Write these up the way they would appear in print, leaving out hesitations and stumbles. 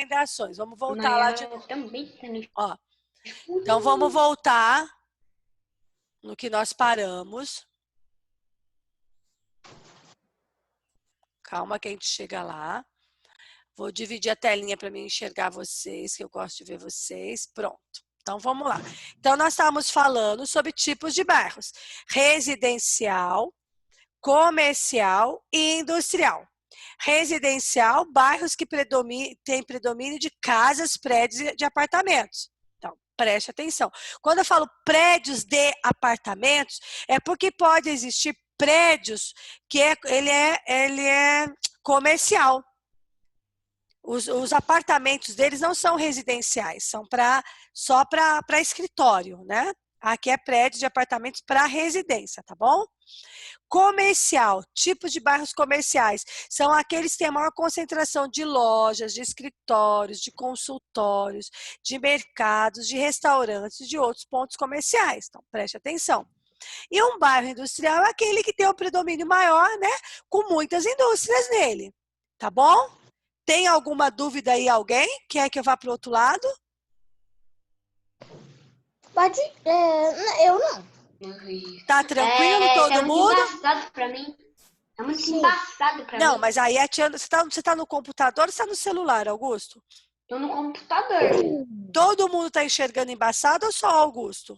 recomendações. Vamos voltar lá de novo. Também. Ó, então, vamos voltar no que nós paramos. Calma que a gente chega lá. Vou dividir a telinha para mim enxergar vocês, que eu gosto de ver vocês. Pronto. Então, vamos lá. Então, nós estávamos falando sobre tipos de bairros. Residencial, comercial e industrial. Residencial, bairros que têm predomínio de casas, prédios e de apartamentos. Então, preste atenção. Quando eu falo prédios de apartamentos, é porque pode existir prédios que ele é comercial. Os apartamentos deles não são residenciais, são só para escritório, né? Aqui é prédio de apartamentos para residência, tá bom? Comercial, tipos de bairros comerciais, são aqueles que têm a maior concentração de lojas, de escritórios, de consultórios, de mercados, de restaurantes, de outros pontos comerciais. Então, preste atenção. E um bairro industrial é aquele que tem um predomínio maior, né? Com muitas indústrias nele, tá bom? Tem alguma dúvida aí, alguém? Quer que eu vá para o outro lado? Pode, eu não. Tá tranquilo todo mundo? É muito embaçado pra mim. É muito embaçado pra mim. Não, mas aí você tá no computador ou você tá no celular, Augusto? Tô no computador. Todo mundo tá enxergando embaçado ou só Augusto?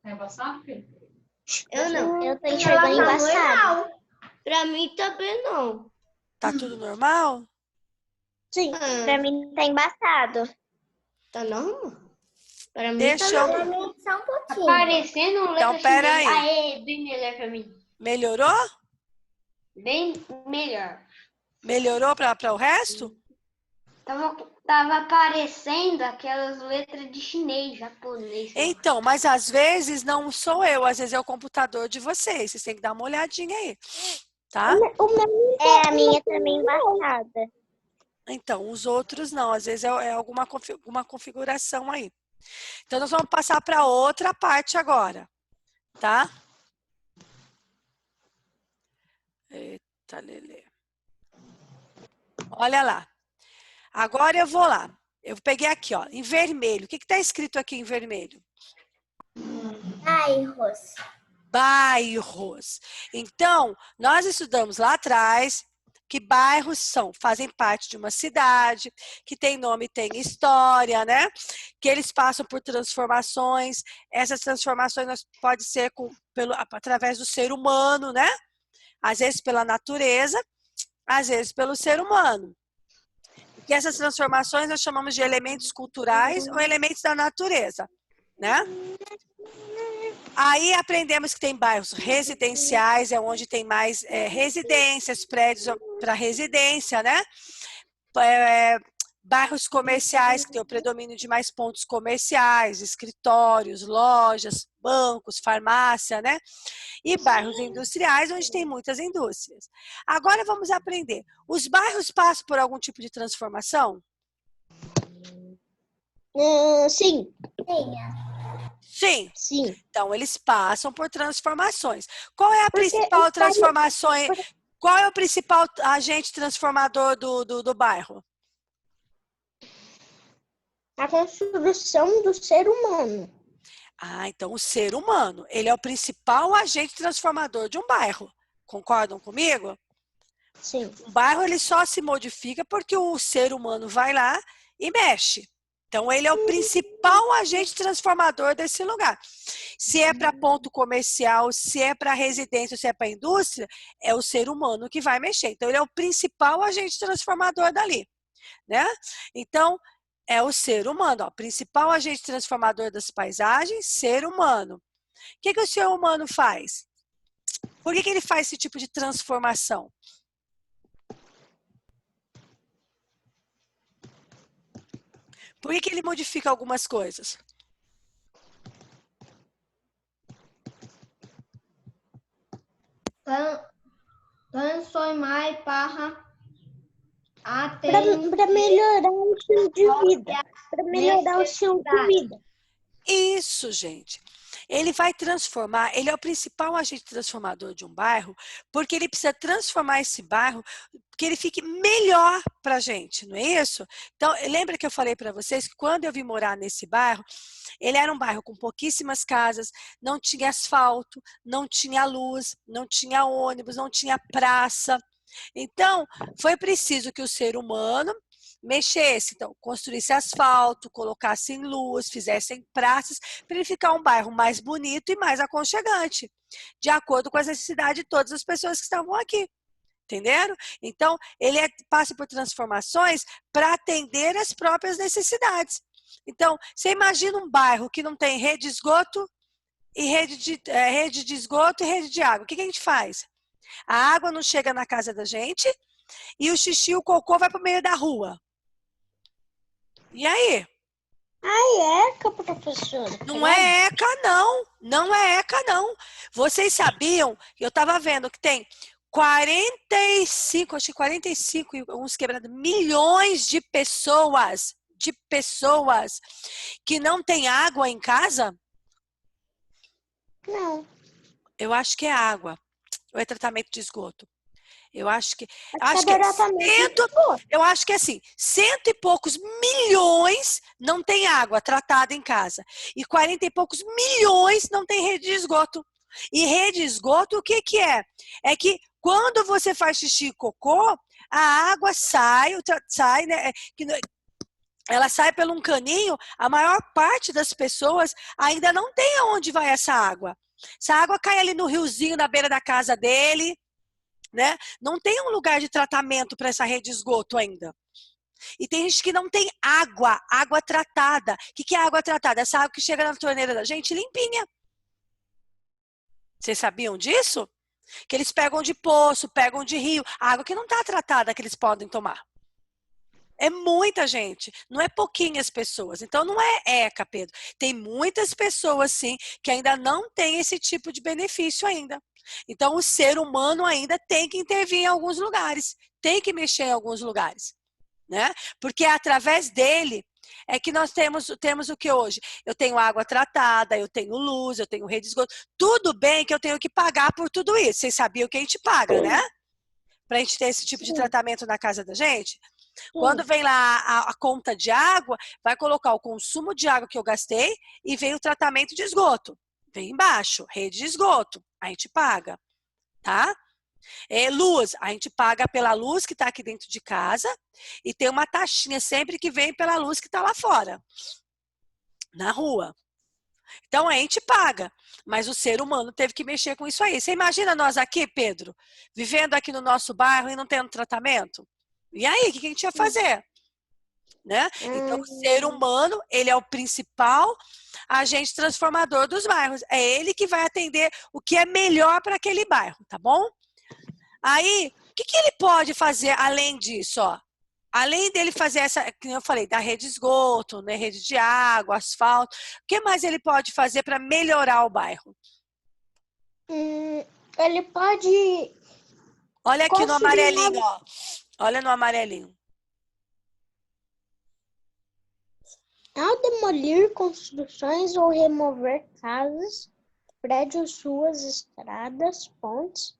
É embaçado, filho? Eu não. Eu tô enxergando embaçado. Pra mim também não. Tá tudo normal? Sim, pra mim tá embaçado. Tá não? Pra mim Deixa tá eu... Pra mim só um pouquinho. Aparecendo um Então, pera aí. Aê, bem melhor pra mim. Melhorou? Bem melhor. Melhorou para o resto? Tava aparecendo aquelas letras de chinês, japonês. Então, mas às vezes não sou eu, às vezes é o computador de vocês. Vocês têm que dar uma olhadinha aí, tá? A minha também embaçada. Então, os outros não, às vezes é alguma configuração aí. Então, nós vamos passar para outra parte agora, tá? Eita, Lelê. Olha lá. Agora eu vou lá. Eu peguei aqui, ó, em vermelho. O que está escrito aqui em vermelho? Bairros. Bairros. Então, nós estudamos lá atrás que bairros fazem parte de uma cidade, que tem nome e tem história, né? Que eles passam por transformações. Essas transformações podem ser através do ser humano, né? Às vezes pela natureza, às vezes pelo ser humano. E essas transformações nós chamamos de elementos culturais ou elementos da natureza, né? Aí aprendemos que tem bairros residenciais, é onde tem mais residências, prédios para residência, né? Bairros comerciais, que tem o predomínio de mais pontos comerciais, escritórios, lojas, bancos, farmácia, né? E bairros industriais, onde tem muitas indústrias. Agora vamos aprender. Os bairros passam por algum tipo de transformação? Sim. Sim. Sim. Então, eles passam por transformações. Qual é a principal transformação? Qual é o principal agente transformador do bairro? A construção do ser humano. Ah, então o ser humano, ele é o principal agente transformador de um bairro. Concordam comigo? Sim. Um bairro, ele só se modifica porque o ser humano vai lá e mexe. Então, ele é o principal agente transformador desse lugar. Se é para ponto comercial, se é para residência, se é para indústria, é o ser humano que vai mexer. Então, ele é o principal agente transformador dali, né? Então, é o ser humano, ó, principal agente transformador das paisagens, ser humano. O que o ser humano faz? Por que ele faz esse tipo de transformação? Por que ele modifica algumas coisas? Transformar para melhorar o estilo de vida. Para melhorar o estilo de vida. Isso, gente. Ele vai transformar, ele é o principal agente transformador de um bairro, porque ele precisa transformar esse bairro, que ele fique melhor para a gente, não é isso? Então, lembra que eu falei para vocês que quando eu vim morar nesse bairro, ele era um bairro com pouquíssimas casas, não tinha asfalto, não tinha luz, não tinha ônibus, não tinha praça. Então, foi preciso que o ser humano mexesse, então, construísse asfalto, colocasse em luz, fizessem praças, para ele ficar um bairro mais bonito e mais aconchegante, de acordo com as necessidades de todas as pessoas que estavam aqui. Entenderam? Então, ele passa por transformações para atender as próprias necessidades. Então, você imagina um bairro que não tem rede de esgoto e rede de esgoto e rede de água. O que a gente faz? A água não chega na casa da gente e o xixi e o cocô vai para o meio da rua. E aí? Eca, professora. Não é ECA, não. Não é ECA, não. Vocês sabiam, eu estava vendo que tem 45, acho que 45, uns quebrados, milhões de pessoas que não têm água em casa? Não. Eu acho que é água. Ou é tratamento de esgoto? Eu acho que eu acho que é assim, 100 e poucos milhões não tem água tratada em casa e 40 e poucos milhões não tem rede de esgoto. E rede de esgoto, o que que é? É que quando você faz xixi e cocô, a água sai, né? Ela sai por um caninho, a maior parte das pessoas ainda não tem aonde vai essa água. Essa água cai ali no riozinho na beira da casa dele, né? Não tem um lugar de tratamento para essa rede de esgoto ainda. E tem gente que não tem água tratada. O que é água tratada? Essa água que chega na torneira da gente limpinha. Vocês sabiam disso? Que eles pegam de poço, pegam de rio, água que não está tratada que eles podem tomar. É muita gente, não é pouquinhas pessoas. Então não é ECA, Pedro. Tem muitas pessoas, sim, que ainda não têm esse tipo de benefício ainda. Então o ser humano ainda tem que intervir em alguns lugares, tem que mexer em alguns lugares, né? Porque é através dele é que nós temos o que hoje? Eu tenho água tratada, eu tenho luz, eu tenho rede de esgoto. Tudo bem que eu tenho que pagar por tudo isso. Vocês sabiam que a gente paga, né? Para a gente ter esse tipo de tratamento na casa da gente? Quando vem lá a conta de água, vai colocar o consumo de água que eu gastei e vem o tratamento de esgoto. Vem embaixo, rede de esgoto, a gente paga, tá? Luz, a gente paga pela luz que está aqui dentro de casa e tem uma taxinha sempre que vem pela luz que está lá fora, na rua. Então a gente paga, mas o ser humano teve que mexer com isso aí. Você imagina nós aqui, Pedro, vivendo aqui no nosso bairro e não tendo tratamento? E aí, o que a gente ia fazer? Né? Então, o ser humano, ele é o principal agente transformador dos bairros. É ele que vai atender o que é melhor para aquele bairro, tá bom? Aí, o que ele pode fazer além disso, ó? Além dele fazer essa, como eu falei, da rede de esgoto, né, rede de água, asfalto, o que mais ele pode fazer para melhorar o bairro? Ele pode... Olha aqui no amarelinho, ó. Olha no amarelinho. Ao demolir construções ou remover casas, prédios, ruas, estradas, pontes,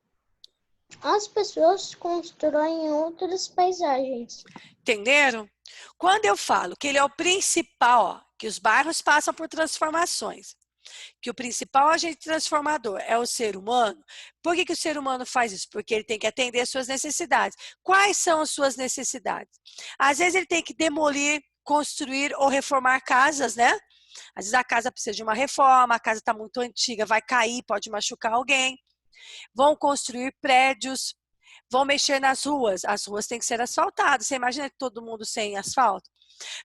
as pessoas constroem outras paisagens. Entenderam? Quando eu falo que ele é o principal, ó, que os bairros passam por transformações, que o principal agente transformador é o ser humano, por que o ser humano faz isso? Porque ele tem que atender às suas necessidades. Quais são as suas necessidades? Às vezes ele tem que demolir, construir ou reformar casas, né? Às vezes a casa precisa de uma reforma, a casa está muito antiga, vai cair, pode machucar alguém. Vão construir prédios, vão mexer nas ruas. As ruas têm que ser asfaltadas. Você imagina todo mundo sem asfalto?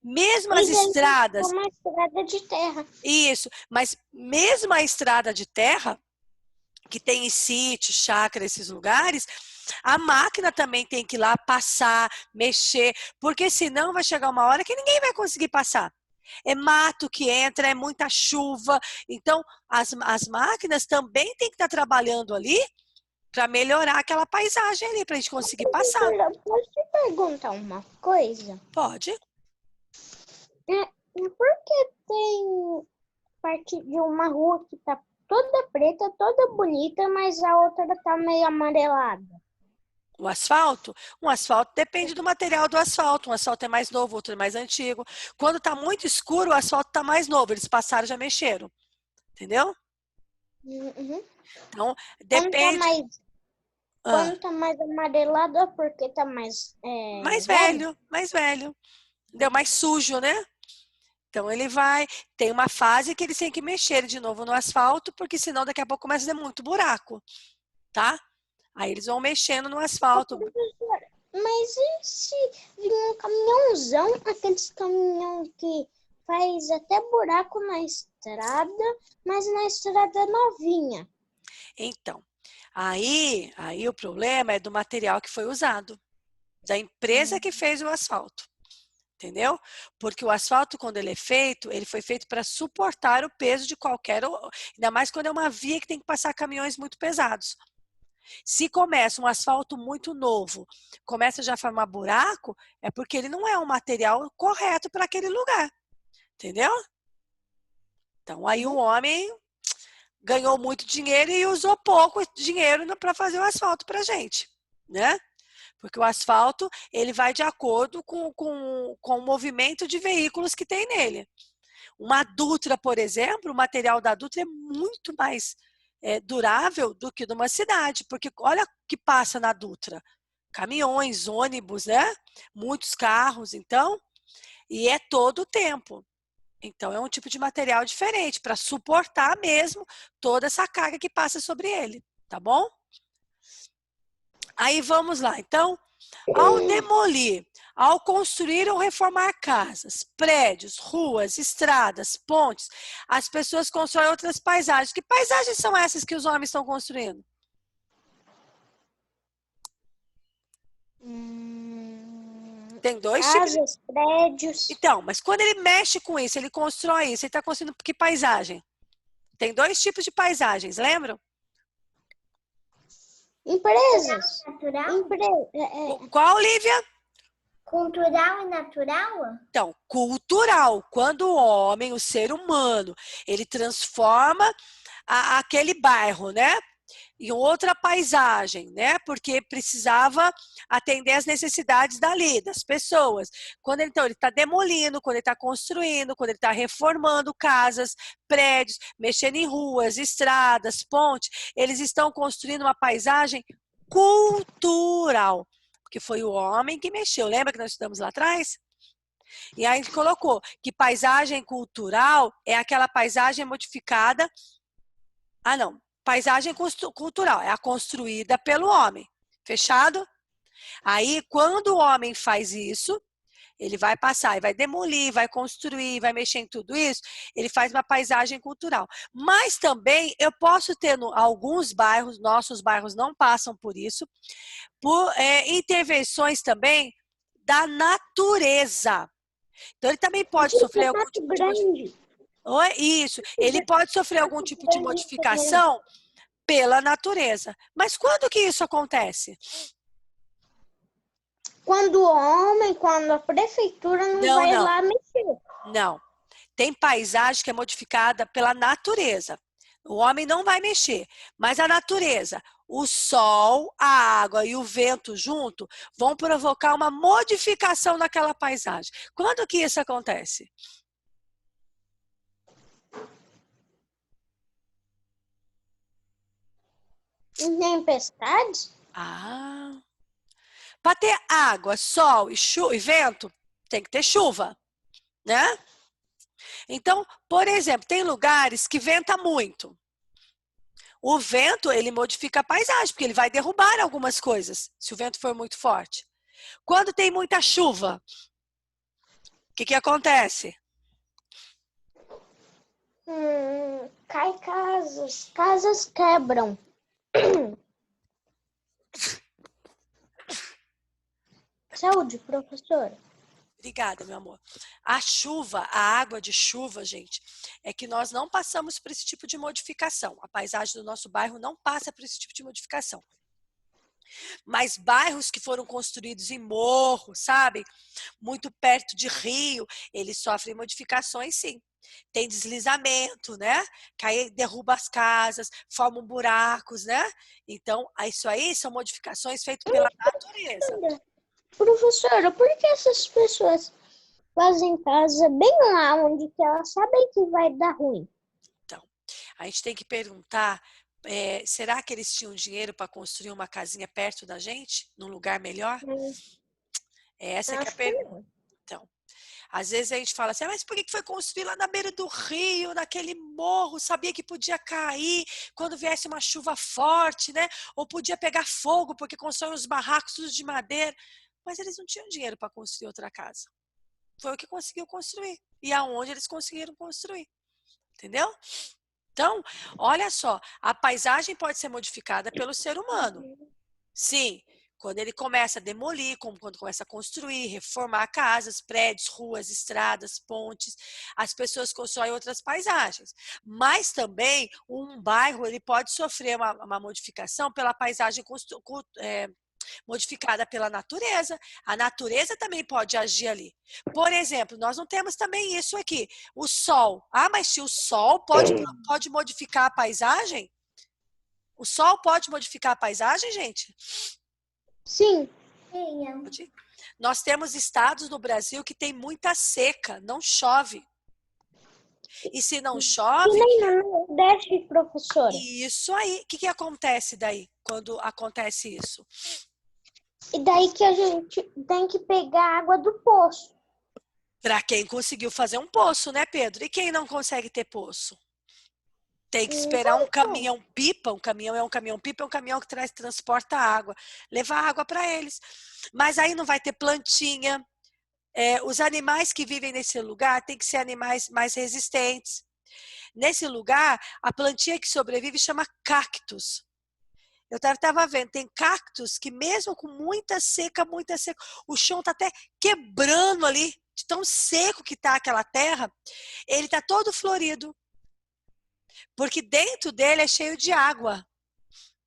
Mesmo as estradas... Uma estrada de terra. Isso, mas mesmo a estrada de terra, que tem em sítio, chácara, esses lugares, a máquina também tem que ir lá passar, mexer, porque senão vai chegar uma hora que ninguém vai conseguir passar. É mato que entra, é muita chuva. Então, as máquinas também têm que estar trabalhando ali para melhorar aquela paisagem ali, para a gente conseguir passar. Posso te perguntar uma coisa? Pode. Por que tem parte de uma rua que tá toda preta, toda bonita, mas a outra tá meio amarelada. O asfalto? Um asfalto depende do material do asfalto. Um asfalto é mais novo, outro é mais antigo. Quando está muito escuro, o asfalto está mais novo. Eles passaram, já mexeram. Entendeu? Uhum. Então, depende. Quando tá mais amarelado é porque tá mais Mais velho. mais velho. Entendeu? Mais sujo, né? Então, ele vai. Tem uma fase que eles têm que mexer de novo no asfalto, porque senão daqui a pouco começa a ter muito buraco. Tá? Aí eles vão mexendo no asfalto. Professora, mas e se vir um caminhãozão, aqueles caminhão que faz até buraco na estrada, mas na estrada novinha? Então, aí o problema é do material que foi usado, da empresa que fez o asfalto. Entendeu? Porque o asfalto, quando ele é feito, ele foi feito para suportar o peso de qualquer. Ainda mais quando é uma via que tem que passar caminhões muito pesados. Se começa um asfalto muito novo, começa já a formar buraco, é porque ele não é um material correto para aquele lugar. Entendeu? Então, aí o homem ganhou muito dinheiro e usou pouco dinheiro para fazer o asfalto para a gente, né? Porque o asfalto, ele vai de acordo com o movimento de veículos que tem nele. Uma Dutra, por exemplo, o material da Dutra é muito mais durável do que de uma cidade, porque olha o que passa na Dutra. Caminhões, ônibus, né? Muitos carros, então, e é todo o tempo. Então, é um tipo de material diferente, para suportar mesmo toda essa carga que passa sobre ele, tá bom? Aí vamos lá. Então, ao demolir, ao construir ou reformar casas, prédios, ruas, estradas, pontes, as pessoas constroem outras paisagens. Que paisagens são essas que os homens estão construindo? Tem dois tipos de... Casas, prédios, Então, mas quando ele mexe com isso, ele constrói isso, ele está construindo que paisagem? Tem dois tipos de paisagens, lembram? empresas. Natural? Qual, Lívia? Cultural e natural? Então, cultural. Quando o homem, o ser humano, ele transforma aquele bairro, né? Em outra paisagem, né? Porque precisava atender às necessidades dali, das pessoas. Quando então ele está demolindo, quando ele está construindo, quando ele está reformando casas, prédios, mexendo em ruas, estradas, pontes, eles estão construindo uma paisagem cultural. Porque foi o homem que mexeu. Lembra que nós estudamos lá atrás? E aí ele colocou que paisagem cultural é aquela paisagem modificada. Ah, não. Paisagem cultural é a construída pelo homem. Fechado? Aí, quando o homem faz isso, ele vai passar, ele vai demolir, vai construir, vai mexer em tudo isso, ele faz uma paisagem cultural. Mas também eu posso ter alguns bairros, nossos bairros não passam por isso, por intervenções também da natureza. Então, ele também pode sofrer algum tipo de modificação. Isso, ele pode sofrer algum tipo de modificação pela natureza. Mas quando que isso acontece? Quando a prefeitura não vai lá mexer. Não. Tem paisagem que é modificada pela natureza. O homem não vai mexer, mas a natureza, o sol, a água e o vento junto vão provocar uma modificação naquela paisagem. Quando que isso acontece? Em tempestades? Para ter água, sol e vento, tem que ter chuva, né? Então, por exemplo, tem lugares que venta muito. O vento, ele modifica a paisagem, porque ele vai derrubar algumas coisas, se o vento for muito forte. Quando tem muita chuva, o que acontece? Cai casas quebram. Saúde, professora. Obrigada, meu amor. A chuva, a água de chuva, gente, é que nós não passamos por esse tipo de modificação. A paisagem do nosso bairro não passa por esse tipo de modificação. Mas bairros que foram construídos em morro, sabe? Muito perto de rio, eles sofrem modificações, sim. tem deslizamento, né? Que aí derruba as casas, formam buracos, né? Então, isso aí são modificações feitas pela natureza. Professora, por que essas pessoas fazem casa bem lá onde que elas sabem que vai dar ruim? A gente tem que perguntar, será que eles tinham dinheiro para construir uma casinha perto da gente? Num lugar melhor? Essa que é a Acho que pergunta. não. Então, às vezes a gente fala assim, mas por que foi construir lá na beira do rio, naquele morro? Sabia que podia cair quando viesse uma chuva forte, né? Ou podia pegar fogo porque constroem os barracos tudo de madeira. Mas eles não tinham dinheiro para construir outra casa. Foi o que conseguiu construir. E aonde eles conseguiram construir. Entendeu? Então, olha só, a paisagem pode ser modificada pelo ser humano. Sim, quando ele começa a demolir, como quando começa a construir, reformar casas, prédios, ruas, estradas, pontes, as pessoas constroem outras paisagens. Mas também um bairro ele pode sofrer uma modificação pela paisagem modificada pela natureza. A natureza também pode agir ali. Por exemplo, nós não temos também isso aqui. O sol. Ah, mas se o sol pode modificar a paisagem? O sol pode modificar a paisagem, gente? Sim. Pode. Nós temos estados no Brasil que tem muita seca, não chove. E se não Que chove, nem no Nordeste, professora. isso aí. O que acontece daí, quando acontece isso? E daí que a gente tem que pegar água do poço. Para quem conseguiu fazer um poço, né, Pedro? E quem não consegue ter poço? Tem que esperar um caminhão-pipa. Um caminhão é um caminhão-pipa, é um caminhão que transporta água. Levar água para eles. Mas aí não vai ter plantinha. Os animais que vivem nesse lugar têm que ser animais mais resistentes. Nesse lugar, a plantinha que sobrevive chama cactus. Eu estava vendo, tem cactos que mesmo com muita seca, o chão está até quebrando ali, de tão seco que está aquela terra, ele está todo florido. Porque dentro dele é cheio de água.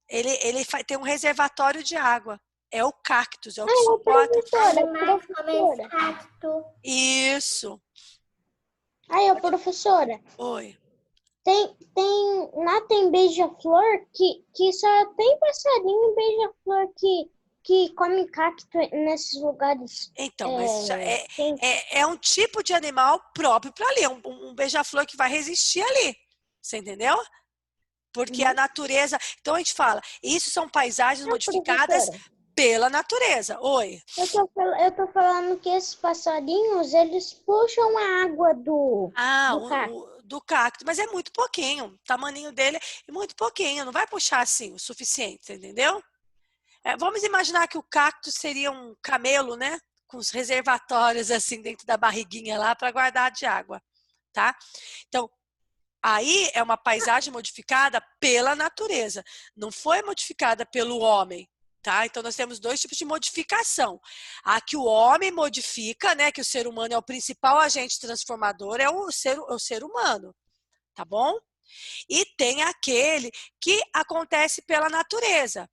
Ele tem um reservatório de água. É o cactus, é o que suporta. Cacto. Isso. Aí, professora, Oi. lá tem beija-flor que só tem passarinho beija-flor que come cacto nesses lugares. Então, mas é um tipo de animal próprio para ali. Um beija-flor que vai resistir ali. Você entendeu? Porque a natureza... Então, a gente fala, isso são paisagens modificadas pela natureza. Oi. Eu tô falando que esses passarinhos, eles puxam a água do cacto. Do cacto, mas é muito pouquinho. O tamaninho dele é muito pouquinho. Não vai puxar assim o suficiente, entendeu? Vamos imaginar que o cacto seria um camelo, né? Com os reservatórios assim dentro da barriguinha lá para guardar de água, tá? Então, aí é uma paisagem modificada pela natureza. Não foi modificada pelo homem. Tá? Então, nós temos dois tipos de modificação. A que o homem modifica, né? Que o ser humano é o principal agente transformador, é o ser humano. Tá bom? E tem aquele que acontece pela natureza.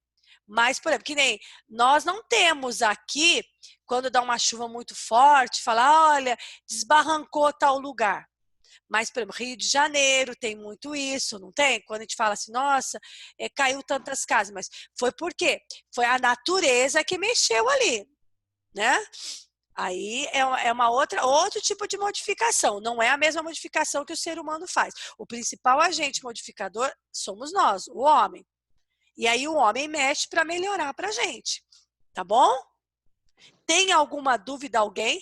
Mas, por exemplo, que nem nós não temos aqui, quando dá uma chuva muito forte, falar, olha, desbarrancou tal lugar. Mas, por exemplo, Rio de Janeiro tem muito isso, não tem? Quando a gente fala assim, nossa, caiu tantas casas. Mas foi por quê? Foi a natureza que mexeu ali, né? Aí é outro tipo de modificação. Não é a mesma modificação que o ser humano faz. O principal agente modificador somos nós, o homem. E aí o homem mexe para melhorar para a gente. Tá bom? Tem alguma dúvida alguém?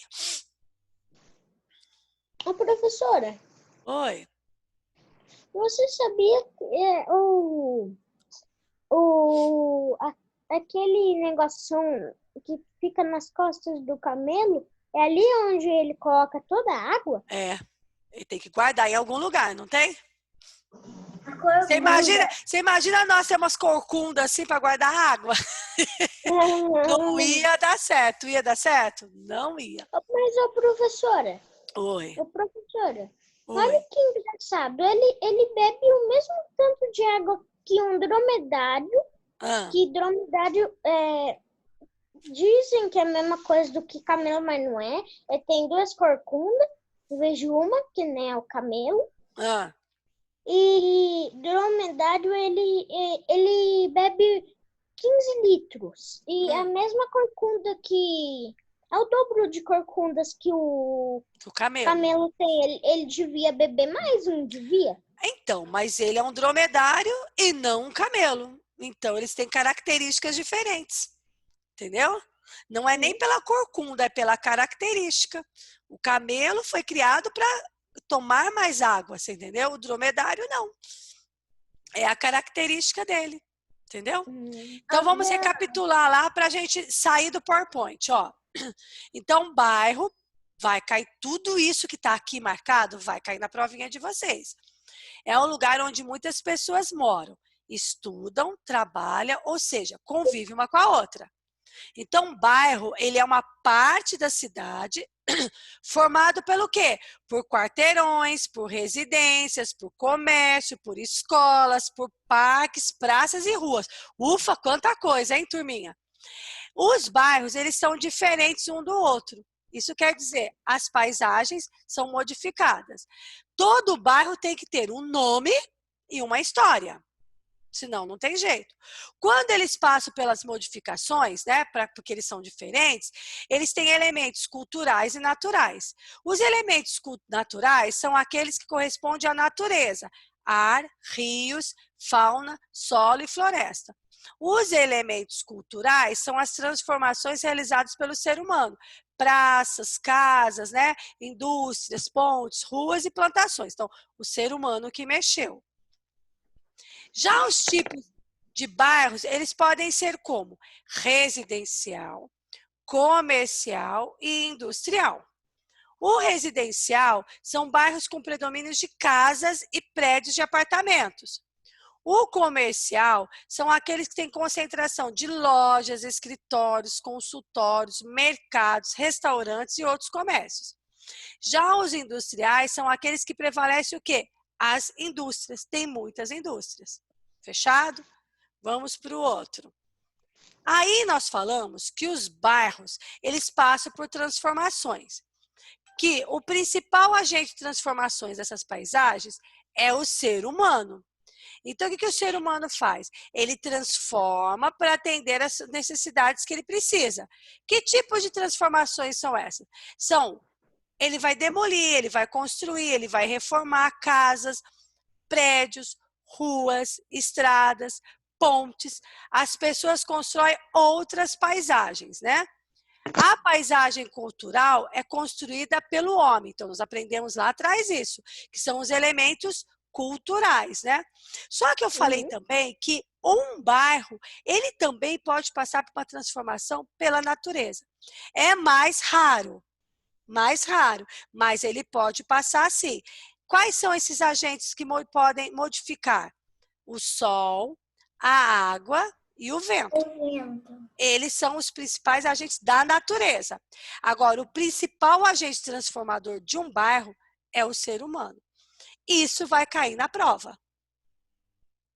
Ô, professora. Oi. Você sabia que aquele negócio que fica nas costas do camelo é ali onde ele coloca toda a água? Ele tem que guardar em algum lugar, não tem? Você imagina nós ter umas corcundas assim para guardar água? Não ia dar certo. Ia dar certo? Não ia. Mas, ô, professora. Oi. Ô, professora. Oi. Olha que engraçado. Ele bebe o mesmo tanto de água que um dromedário. Que dromedário dizem que é a mesma coisa do que camelo, mas não é. Tem duas corcundas. Eu vejo uma, que nem é o camelo. Ah, E dromedário, ele bebe 15 litros. E a mesma corcunda que... É o dobro de corcundas que o o camelo. camelo tem. Ele devia beber mais, não devia? Então, mas ele é um dromedário e não um camelo. Então, eles têm características diferentes. Entendeu? Não é nem pela corcunda, é pela característica. O camelo foi criado para tomar mais água, você entendeu? O dromedário não. É a característica dele. Entendeu? Então, vamos recapitular lá para a gente sair do PowerPoint. Ó. Então, bairro, vai cair tudo isso que está aqui marcado, vai cair na provinha de vocês. É um lugar onde muitas pessoas moram, estudam, trabalham, ou seja, convivem uma com a outra. Então, bairro, ele é uma parte da cidade formado pelo quê? Por quarteirões, por residências, por comércio, por escolas, por parques, praças e ruas. Ufa, quanta coisa, hein, turminha? Os bairros, eles são diferentes um do outro. Isso quer dizer, as paisagens são modificadas. Todo bairro tem que ter um nome e uma história. Senão, não tem jeito. Quando eles passam pelas modificações, né, porque eles são diferentes, eles têm elementos culturais e naturais. Os elementos naturais são aqueles que correspondem à natureza. Ar, rios, fauna, solo e floresta. Os elementos culturais são as transformações realizadas pelo ser humano. Praças, casas, né, indústrias, pontes, ruas e plantações. Então, o ser humano que mexeu. Já os tipos de bairros, eles podem ser como residencial, comercial e industrial. O residencial são bairros com predomínio de casas e prédios de apartamentos. O comercial são aqueles que têm concentração de lojas, escritórios, consultórios, mercados, restaurantes e outros comércios. Já os industriais são aqueles que prevalecem o quê? As indústrias. Tem muitas indústrias. Fechado? Vamos para o outro. Aí nós falamos que os bairros, eles passam por transformações. Que o principal agente de transformações dessas paisagens é o ser humano. Então, o que o ser humano faz? Ele transforma para atender as necessidades que ele precisa. Que tipos de transformações são essas? Ele vai demolir, ele vai construir, ele vai reformar casas, prédios, ruas, estradas, pontes. As pessoas constroem outras paisagens, né? A paisagem cultural é construída pelo homem. Então, nós aprendemos lá atrás isso, que são os elementos culturais, né? Só que eu falei também que um bairro, ele também pode passar por uma transformação pela natureza. É mais raro, mas ele pode passar sim. Quais são esses agentes que podem modificar? O sol, a água e o vento. Eles são os principais agentes da natureza. Agora, o principal agente transformador de um bairro é o ser humano. Isso vai cair na prova.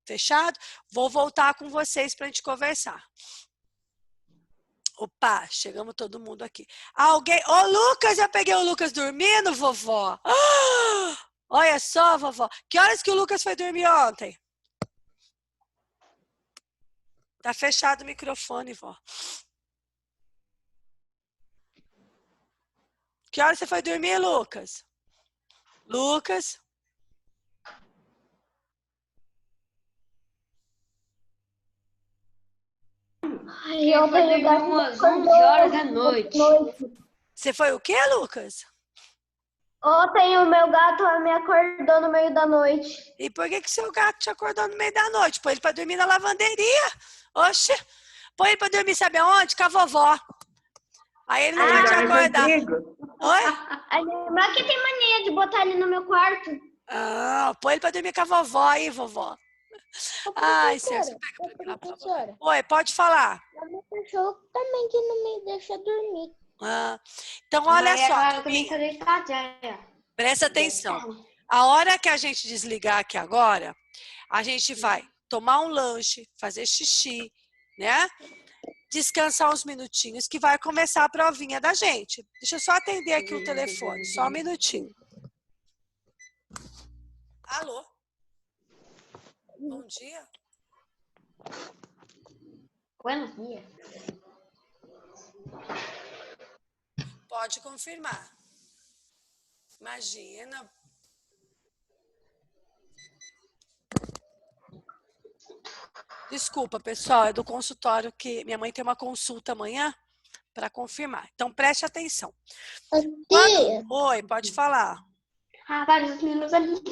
Fechado? Vou voltar com vocês para a gente conversar. Opa, chegamos todo mundo aqui. Alguém... Ô, Lucas, eu peguei o Lucas dormindo, vovó. Olha só, vovó. Que horas que o Lucas foi dormir ontem? Tá fechado o microfone, vó. Que horas você foi dormir, Lucas? Lucas? Ai, eu vou dormir umas 11 horas da noite. Você foi o quê, Lucas? Ontem o meu gato me acordou no meio da noite. E por que seu gato te acordou no meio da noite? Põe ele pra dormir na lavanderia. Oxe, põe ele pra dormir, sabe aonde? Com a vovó. Aí ele não vai te acordar. Oi? A minha irmã que tem mania de botar ele no meu quarto. Ah, põe ele pra dormir com a vovó aí, vovó. Ai, Celso, pega pra lá, por favor. Professora, Oi, pode falar. o meu cachorro também que não me deixa dormir. Ah, então, olha só, Agora também tá deitado já. presta atenção. A hora que a gente desligar aqui agora, a gente vai tomar um lanche, fazer xixi, né? Descansar uns minutinhos que vai começar a provinha da gente. Deixa eu só atender aqui o telefone, só um minutinho. Alô? Bom dia. Buenos dias. Pode confirmar. Imagina. Desculpa, pessoal, é do consultório que minha mãe tem uma consulta amanhã para confirmar. Então, preste atenção. Tia, Oi, pode falar. Vários meninos ali.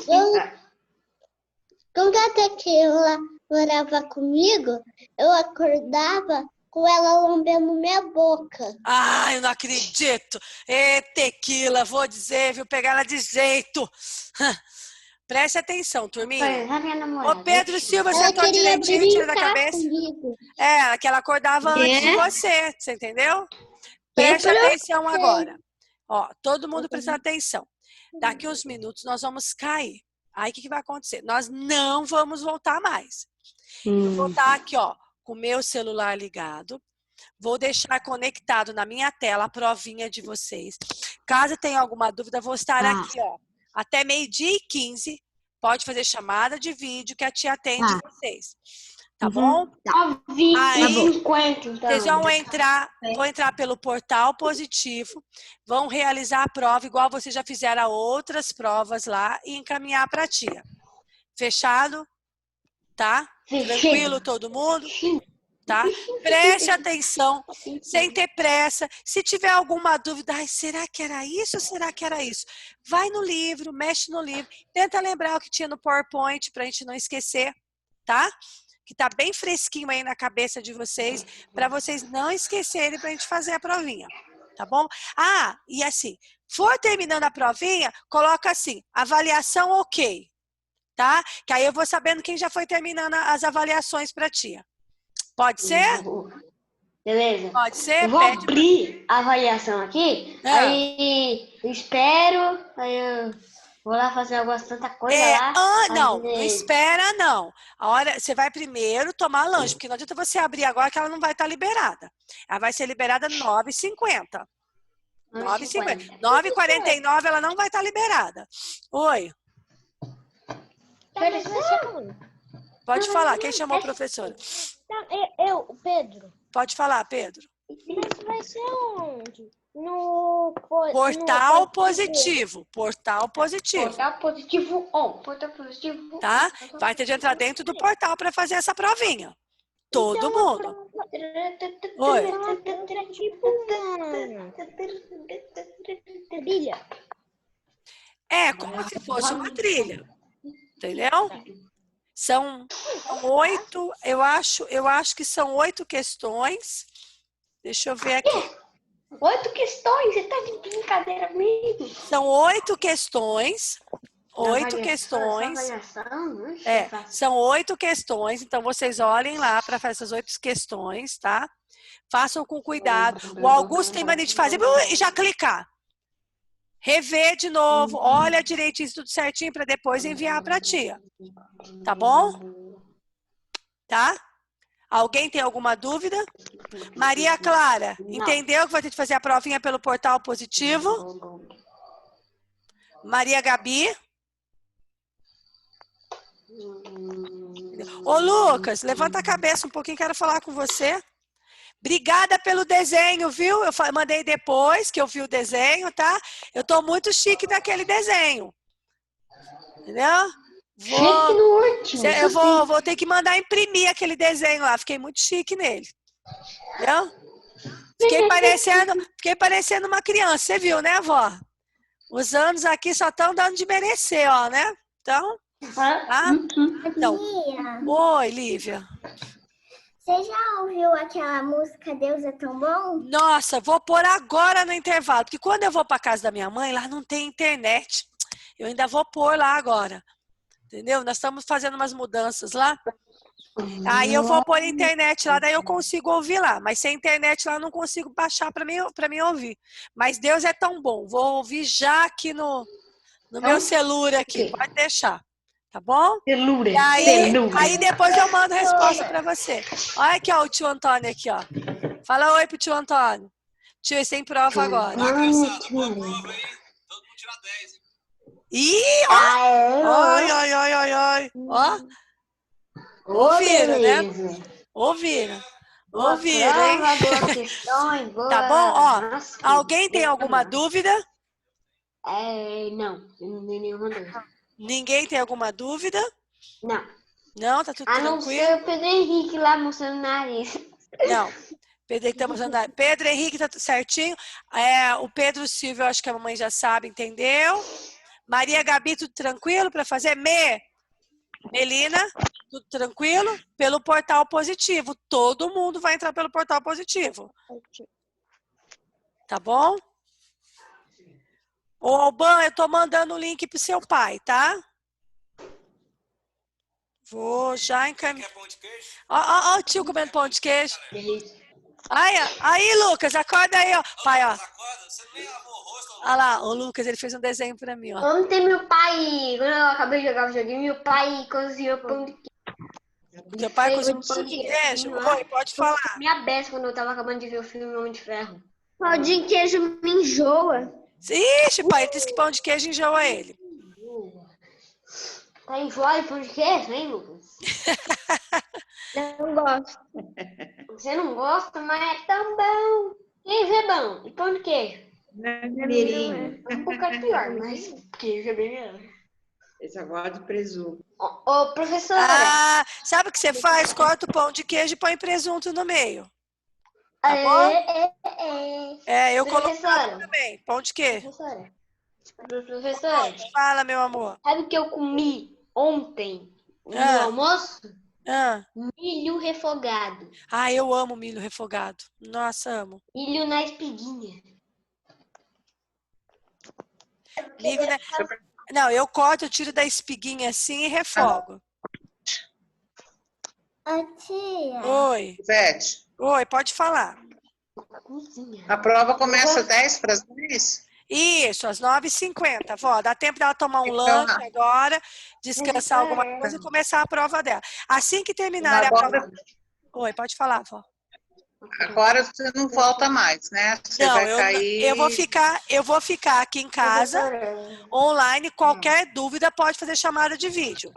quando até que ela morava comigo, eu acordava com ela lambendo minha boca. Ah, eu não acredito. Ê, tequila, vou dizer, viu? Pegar ela de jeito. Preste atenção, turminha. Foi a minha namorada. Ô, Pedro Silva, Ela sentou queria direitinho, tira da brincar cabeça. comigo. É, que ela acordava antes de você entendeu? Preste pra atenção você. agora. Ó, todo mundo prestando atenção. Daqui uns minutos nós vamos cair. Aí o que vai acontecer? Nós não vamos voltar mais. Eu vou estar aqui, ó, com o meu celular ligado. Vou deixar conectado na minha tela a provinha de vocês. Caso tenha alguma dúvida, vou estar aqui, ó, até 12h15. Pode fazer chamada de vídeo que a tia atende vocês. Tá bom? Aí, 50, então. vocês vão entrar pelo portal positivo, vão realizar a prova igual vocês já fizeram outras provas lá e encaminhar para a tia. Fechado? Tá? Tranquilo todo mundo? Tá? Preste atenção, sem ter pressa. Se tiver alguma dúvida, ai, será que era isso ou será que era isso? Vai no livro, mexe no livro, tenta lembrar o que tinha no PowerPoint para a gente não esquecer, tá? Que tá bem fresquinho aí na cabeça de vocês, para vocês não esquecerem para a gente fazer a provinha, tá bom? Ah, e assim, for terminando a provinha, coloca assim, avaliação ok, tá? Que aí eu vou sabendo quem já foi terminando as avaliações para tia. Pode ser? Beleza. Pode ser? Eu vou abrir a avaliação aqui, aí eu espero, aí eu vou lá fazer tanta coisa lá. Não espera não. A hora, você vai primeiro tomar lanche, porque não adianta você abrir agora que ela não vai estar liberada. Ela vai ser liberada 9h50. 9h50. 9h49 ela não vai estar liberada. Oi. Pode falar, quem chamou a professora? Eu, Pedro. Pode falar, Pedro. Mas vai ser onde? Portal positivo. Portal positivo. Portal positivo on. Portal positivo. Tá? Vai ter de entrar dentro do portal para fazer essa provinha. Todo mundo. Oi. Trilha. É como se fosse uma trilha. Entendeu? São 8, eu acho que são 8 questões. Deixa eu ver aqui. 8 questões? Você tá de brincadeira comigo? São 8 questões. 8 questões. São 8 questões. Então, vocês olhem lá para fazer essas 8 questões, tá? Façam com cuidado. O Augusto tem mania de fazer e já clicar. Rever de novo, olha direitinho tudo certinho para depois enviar para a tia. Tá bom? Tá? Alguém tem alguma dúvida? Maria Clara, entendeu que vai ter que fazer a provinha pelo portal positivo? Maria Gabi? Ô Lucas, levanta a cabeça um pouquinho, quero falar com você. Obrigada pelo desenho, viu? Eu mandei depois que eu vi o desenho, tá? Eu tô muito chique naquele desenho. Entendeu? Eu vou ter que mandar imprimir aquele desenho lá. Fiquei muito chique nele. Entendeu? Fiquei parecendo uma criança. Você viu, né, vó? Os anos aqui só estão dando de merecer, ó, né? Então, tá? Então, oi, Lívia. Você já ouviu aquela música Deus é tão bom? Nossa, vou pôr agora no intervalo, porque quando eu vou para casa da minha mãe, lá não tem internet. Eu ainda vou pôr lá agora. Entendeu? Nós estamos fazendo umas mudanças lá. Aí eu vou pôr a internet lá, daí eu consigo ouvir lá. Mas sem internet lá eu não consigo baixar para mim ouvir. Mas Deus é tão bom. Vou ouvir já aqui no meu celular aqui. Pode deixar. Tá bom? E aí depois eu mando a resposta para você. Olha aqui, ó, o tio Antônio aqui, ó. Fala oi pro tio Antônio. Tio, sem prova agora. Boa prova, hein? Todo mundo tira 10, hein? Ih, ó! Ai, ai, ai, ai, ai. Ó, ouviram, né? beleza. Ouviram. Boa Ouviram, hein? prova, boas questões, boa... Tá bom? Ó, Nossa, alguém tem boa alguma prova. dúvida? Não, eu não tenho nenhuma dúvida. Ninguém tem alguma dúvida? Não. Não, tá tudo A não tranquilo? ser o Pedro Henrique lá mostrando o nariz. Não. Pedro Henrique tá mostrando. Pedro Henrique tá certinho. O Pedro Silva, eu acho que a mamãe já sabe, entendeu? Maria Gabi, tudo tranquilo para fazer? Melina, tudo tranquilo? Pelo portal positivo. Todo mundo vai entrar pelo portal positivo. Tá bom? Ô, Alban, eu tô mandando o link pro seu pai, tá? Vou já encaminhar. Ó, o tio comendo pão de queijo. Aí, Lucas, acorda aí, ó. Pai, ó. Olha lá, o Lucas, ele fez um desenho pra mim, ó. Ontem meu pai, quando eu acabei de jogar o joguinho, meu pai cozinhou pão de queijo. Teu pai Fez cozinhou um pão de queijo? lá. Oi, pode falar. Minha beça quando eu tava acabando de ver o filme Homem de Ferro. Pão de queijo me enjoa. Ixi, pai, ele disse que pão de queijo enjoa ele. Tá enjoado de pão de queijo, hein, Lucas? Não gosto. Você não gosta, mas é tão bom. Queijo é bom. E pão de queijo? Mirim. É um bocado pior, mas queijo é bem melhor. Esse agora de presunto. Ô, professora. Ah, sabe o que você faz? Corta o pão de queijo e põe presunto no meio. Tá bom? Eu coloco Professora. também, pão de queijo. Professora, Fala, meu amor. sabe o que eu comi ontem no Ah. almoço? Ah. Milho refogado. Ah, eu amo milho refogado. Nossa, amo. Milho na espiguinha. Ligo, né? Não, eu corto, eu tiro da espiguinha assim e refogo. Ô, tia. Oi. Ivete, Oi, pode falar. Cozinha. a prova começa 10 para as 10? Isso, às 9h50, vó. Dá tempo dela tomar um Então, lanche agora, descansar alguma coisa e começar a prova dela. Assim que terminar a prova... agora, Oi, pode falar, vó. agora você não volta mais, né? Você Não, vai cair. eu vou ficar aqui em casa, online. Qualquer dúvida pode fazer chamada de vídeo.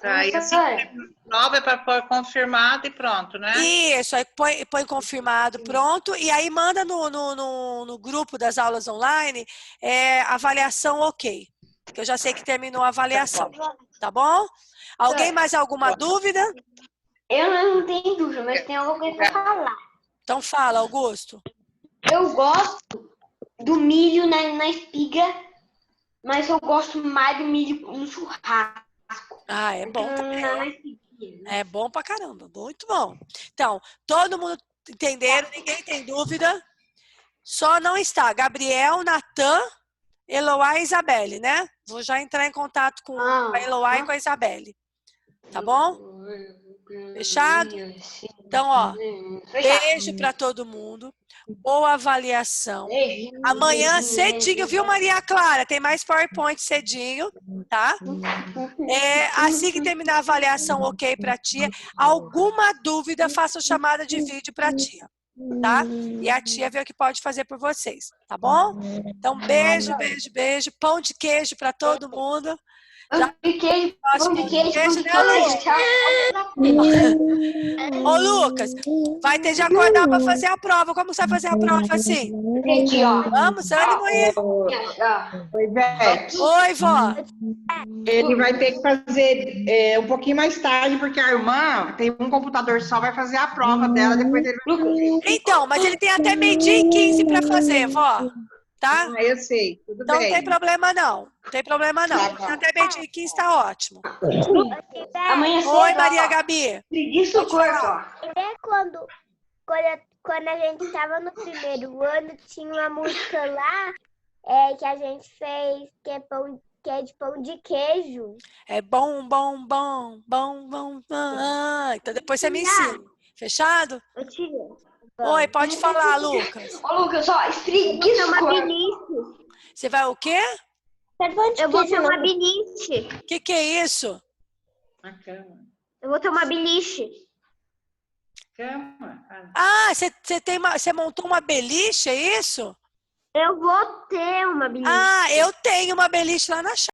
Tá, e assim que termina a prova é para pôr confirmado e pronto, né? Isso, aí põe confirmado, pronto, e aí manda no grupo das aulas online avaliação ok, que eu já sei que terminou a avaliação, tá bom? Alguém mais alguma dúvida? Eu não tenho dúvida, mas tem alguma coisa pra falar. Então fala, Augusto. Eu gosto do milho na espiga, mas eu gosto mais do milho no churrasco. Ah, é bom também. Na espiguinha. É bom pra caramba, muito bom. Então, todo mundo entenderam, ninguém tem dúvida. Só não está Gabriel, Natan, Eloá e Isabelle, né? Vou já entrar em contato com a Eloá e com a Isabelle. Tá bom? Fechado? Então, ó, beijo pra todo mundo. Boa avaliação. Amanhã cedinho, viu, Maria Clara? Tem mais PowerPoint cedinho, tá? Assim que terminar a avaliação, ok pra tia. Alguma dúvida, faça chamada de vídeo pra tia, tá? E a tia vê o que pode fazer por vocês, tá bom? Então, beijo, beijo, beijo. Pão de queijo pra todo mundo. Pão de queijo, pão de queijo, pão de né, queijo. Ô, Lucas, vai ter de acordar pra fazer a prova. Como você vai fazer a prova assim? Entendi, ó. Vamos, ânimo aí. Oi, Ivete. Oi, vó. Ele vai ter que fazer um pouquinho mais tarde, porque a irmã tem um computador só, vai fazer a prova dela, depois ele vai... Então, mas ele tem até 12h15 pra fazer, vó. Tá? Ah, eu sei, tudo Então bem. não tem problema não. Não tem problema não. Até 12h15 tá ótimo. Amanhã cedo. Oi, Maria Gabi. Preguiça o corpo, ó. É quando a gente estava no primeiro ano, tinha uma música lá que a gente fez que é de pão de queijo. É bom, bom, bom, bom, bom. Então depois você me ensina. Fechado? Eu tirei. Oi, pode falar, Lucas. Ô, Lucas, ó, espreguiça o corpo. Você vai o quê? Eu vou tomar beliche. O que é isso? Na cama. Eu vou tomar beliche. Cama. Ah, você montou uma beliche, é isso? Eu vou ter uma beliche. Ah, eu tenho uma beliche lá na chácara.